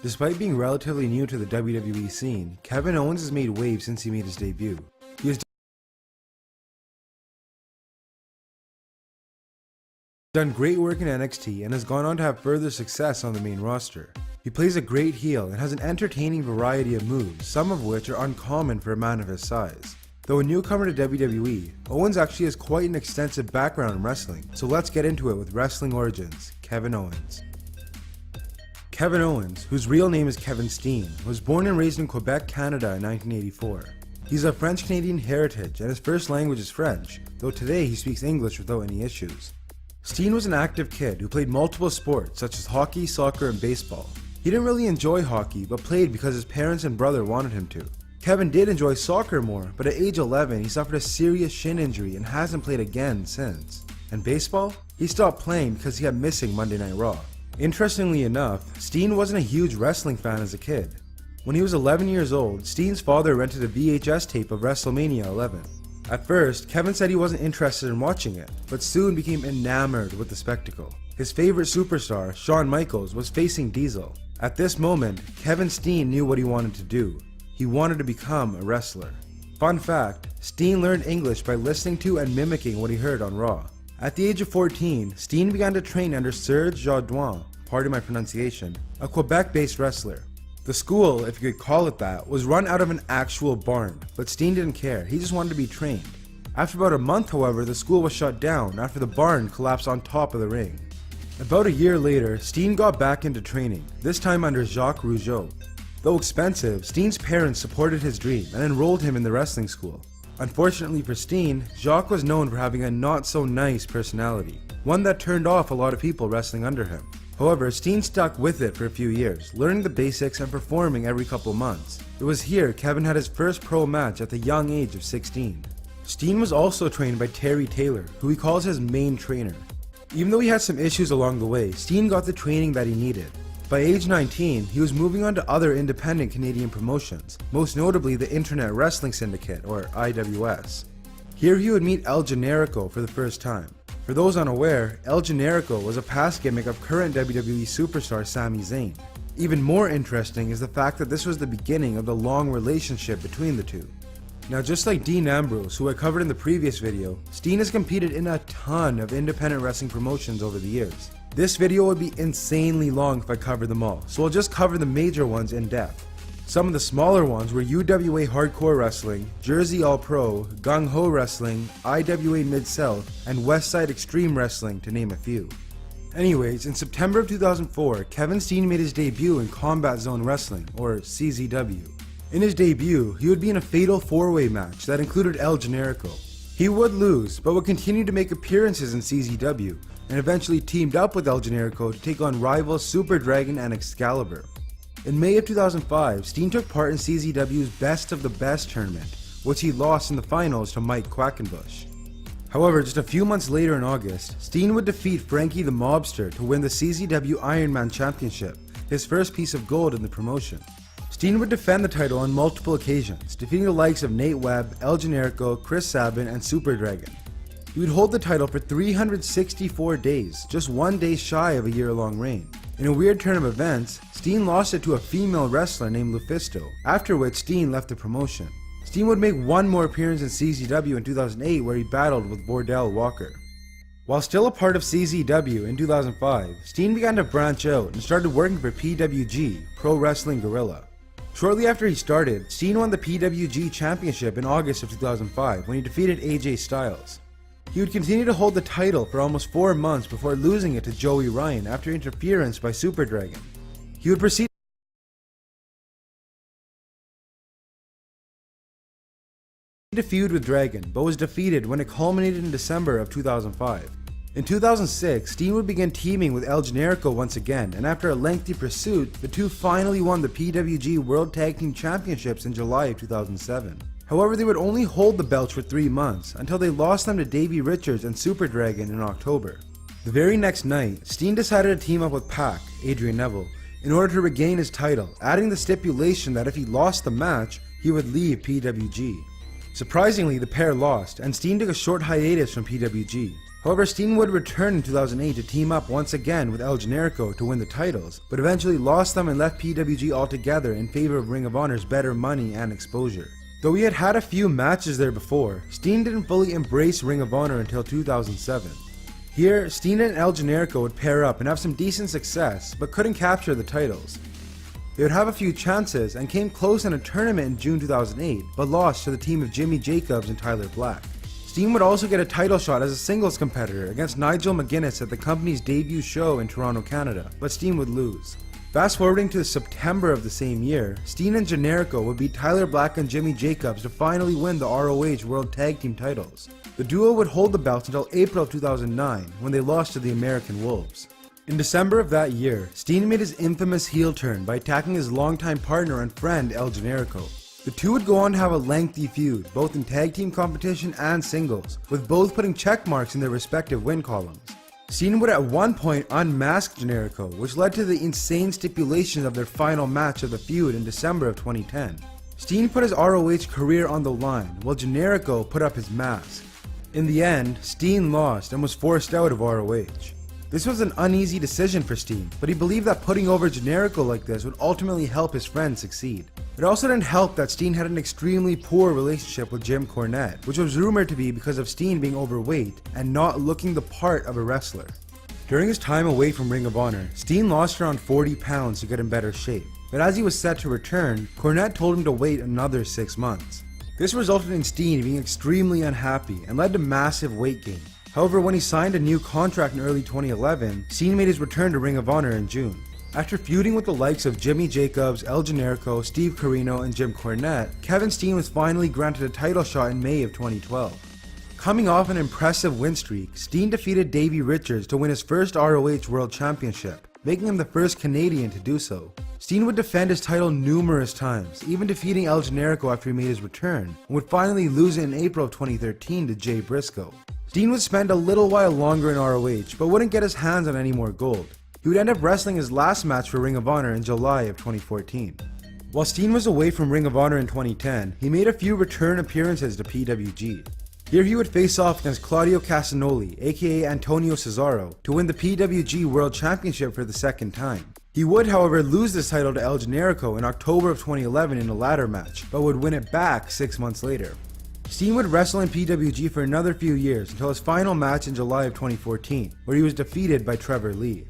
Despite being relatively new to the WWE scene, Kevin Owens has made waves since he made his debut. He has done great work in NXT and has gone on to have further success on the main roster. He plays a great heel and has an entertaining variety of moves, some of which are uncommon for a man of his size. Though a newcomer to WWE, Owens actually has quite an extensive background in wrestling, so let's get into it with wrestling origins, Kevin Owens. Kevin Owens, whose real name is Kevin Steen, was born and raised in Quebec, Canada in 1984. He's of French-Canadian heritage and his first language is French, though today he speaks English without any issues. Steen was an active kid who played multiple sports such as hockey, soccer, and baseball. He didn't really enjoy hockey, but played because his parents and brother wanted him to. Kevin did enjoy soccer more, but at age 11 he suffered a serious shin injury and hasn't played again since. And baseball? He stopped playing because he kept missing Monday Night Raw. Interestingly enough, Steen wasn't a huge wrestling fan as a kid. When he was 11 years old, Steen's father rented a VHS tape of WrestleMania 11. At first, Kevin said he wasn't interested in watching it, but soon became enamored with the spectacle. His favorite superstar, Shawn Michaels, was facing Diesel. At this moment, Kevin Steen knew what he wanted to do. He wanted to become a wrestler. Fun fact, Steen learned English by listening to and mimicking what he heard on Raw. At the age of 14, Steen began to train under Serge Jardouin, pardon my pronunciation, a Quebec-based wrestler. The school, if you could call it that, was run out of an actual barn, but Steen didn't care, he just wanted to be trained. After about a month, however, the school was shut down after the barn collapsed on top of the ring. About a year later, Steen got back into training, this time under Jacques Rougeau. Though expensive, Steen's parents supported his dream and enrolled him in the wrestling school. Unfortunately for Steen, Jacques was known for having a not-so-nice personality, one that turned off a lot of people wrestling under him. However, Steen stuck with it for a few years, learning the basics and performing every couple months. It was here Kevin had his first pro match at the young age of 16. Steen was also trained by Terry Taylor, who he calls his main trainer. Even though he had some issues along the way, Steen got the training that he needed. By age 19, he was moving on to other independent Canadian promotions, most notably the Internet Wrestling Syndicate, or IWS. Here he would meet El Generico for the first time. For those unaware, El Generico was a past gimmick of current WWE superstar Sami Zayn. Even more interesting is the fact that this was the beginning of the long relationship between the two. Now, just like Dean Ambrose, who I covered in the previous video, Steen has competed in a ton of independent wrestling promotions over the years. This video would be insanely long if I covered them all, so I'll just cover the major ones in depth. Some of the smaller ones were UWA Hardcore Wrestling, Jersey All Pro, Gung Ho Wrestling, IWA Mid-South, and Westside Extreme Wrestling, to name a few. Anyways, in September of 2004, Kevin Steen made his debut in Combat Zone Wrestling, or CZW. In his debut, he would be in a fatal 4-way match that included El Generico. He would lose, but would continue to make appearances in CZW, and eventually teamed up with El Generico to take on rivals Super Dragon and Excalibur. In May of 2005, Steen took part in CZW's Best of the Best tournament, which he lost in the finals to Mike Quackenbush. However, just a few months later in August, Steen would defeat Frankie the Mobster to win the CZW Ironman Championship, his first piece of gold in the promotion. Steen would defend the title on multiple occasions, defeating the likes of Nate Webb, El Generico, Chris Sabin, and Super Dragon. He would hold the title for 364 days, just one day shy of a year-long reign. In a weird turn of events, Steen lost it to a female wrestler named Lufisto, after which Steen left the promotion. Steen would make one more appearance in CZW in 2008 where he battled with Bordell Walker. While still a part of CZW in 2005, Steen began to branch out and started working for PWG, Pro Wrestling Guerrilla. Shortly after he started, Steen won the PWG Championship in August of 2005 when he defeated AJ Styles. He would continue to hold the title for almost 4 months before losing it to Joey Ryan after interference by Super Dragon. He would proceed to feud with Dragon, but was defeated when it culminated in December of 2005. In 2006, Steen would begin teaming with El Generico once again, and after a lengthy pursuit, the two finally won the PWG World Tag Team Championships in July of 2007. However, they would only hold the belts for 3 months, until they lost them to Davey Richards and Super Dragon in October. The very next night, Steen decided to team up with Pac, Adrian Neville, in order to regain his title, adding the stipulation that if he lost the match, he would leave PWG. Surprisingly, the pair lost, and Steen took a short hiatus from PWG. However, Steen would return in 2008 to team up once again with El Generico to win the titles, but eventually lost them and left PWG altogether in favor of Ring of Honor's better money and exposure. Though he had had a few matches there before, Steen didn't fully embrace Ring of Honor until 2007. Here, Steen and El Generico would pair up and have some decent success, but couldn't capture the titles. They would have a few chances and came close in a tournament in June 2008, but lost to the team of Jimmy Jacobs and Tyler Black. Steen would also get a title shot as a singles competitor against Nigel McGuinness at the company's debut show in Toronto, Canada, but Steen would lose. Fast forwarding to September of the same year, Steen and Generico would beat Tyler Black and Jimmy Jacobs to finally win the ROH World Tag Team titles. The duo would hold the belts until April of 2009, when they lost to the American Wolves. In December of that year, Steen made his infamous heel turn by attacking his longtime partner and friend El Generico. The two would go on to have a lengthy feud, both in tag team competition and singles, with both putting check marks in their respective win columns. Steen would at one point unmask Generico, which led to the insane stipulations of their final match of the feud in December of 2010. Steen put his ROH career on the line, while Generico put up his mask. In the end, Steen lost and was forced out of ROH. This was an uneasy decision for Steen, but he believed that putting over Generico like this would ultimately help his friend succeed. It also didn't help that Steen had an extremely poor relationship with Jim Cornette, which was rumored to be because of Steen being overweight and not looking the part of a wrestler. During his time away from Ring of Honor, Steen lost around 40 pounds to get in better shape, but as he was set to return, Cornette told him to wait another 6 months. This resulted in Steen being extremely unhappy and led to massive weight gain. However, when he signed a new contract in early 2011, Steen made his return to Ring of Honor in June. After feuding with the likes of Jimmy Jacobs, El Generico, Steve Corino, and Jim Cornette, Kevin Steen was finally granted a title shot in May of 2012. Coming off an impressive win streak, Steen defeated Davey Richards to win his first ROH World Championship, making him the first Canadian to do so. Steen would defend his title numerous times, even defeating El Generico after he made his return, and would finally lose it in April of 2013 to Jay Briscoe. Steen would spend a little while longer in ROH, but wouldn't get his hands on any more gold. He would end up wrestling his last match for Ring of Honor in July of 2014. While Steen was away from Ring of Honor in 2010, he made a few return appearances to PWG. Here he would face off against Claudio Castagnoli, aka Antonio Cesaro, to win the PWG World Championship for the second time. He would, however, lose this title to El Generico in October of 2011 in a ladder match, but would win it back 6 months later. Steen would wrestle in PWG for another few years until his final match in July of 2014, where he was defeated by Trevor Lee.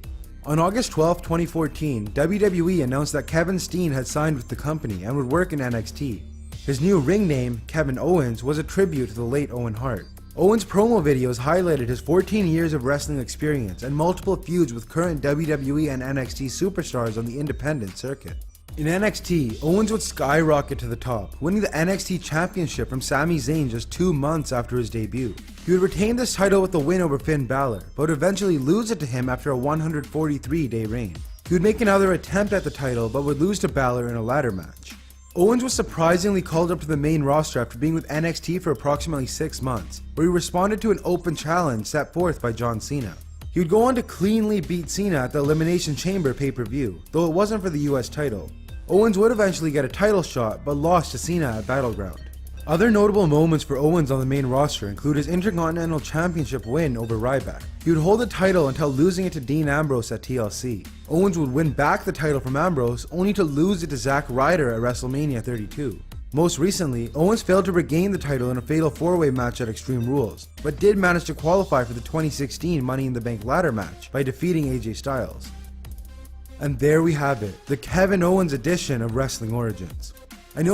On August 12, 2014, WWE announced that Kevin Steen had signed with the company and would work in NXT. His new ring name, Kevin Owens, was a tribute to the late Owen Hart. Owens' promo videos highlighted his 14 years of wrestling experience and multiple feuds with current WWE and NXT superstars on the independent circuit. In NXT, Owens would skyrocket to the top, winning the NXT Championship from Sami Zayn just 2 months after his debut. He would retain this title with a win over Finn Balor, but would eventually lose it to him after a 143-day reign. He would make another attempt at the title, but would lose to Balor in a ladder match. Owens was surprisingly called up to the main roster after being with NXT for approximately 6 months, where he responded to an open challenge set forth by John Cena. He would go on to cleanly beat Cena at the Elimination Chamber pay-per-view, though it wasn't for the US title. Owens would eventually get a title shot, but lost to Cena at Battleground. Other notable moments for Owens on the main roster include his Intercontinental Championship win over Ryback. He would hold the title until losing it to Dean Ambrose at TLC. Owens would win back the title from Ambrose, only to lose it to Zack Ryder at WrestleMania 32. Most recently, Owens failed to regain the title in a fatal 4-way match at Extreme Rules, but did manage to qualify for the 2016 Money in the Bank ladder match by defeating AJ Styles. And there we have it, the Kevin Owens edition of Wrestling Origins. I know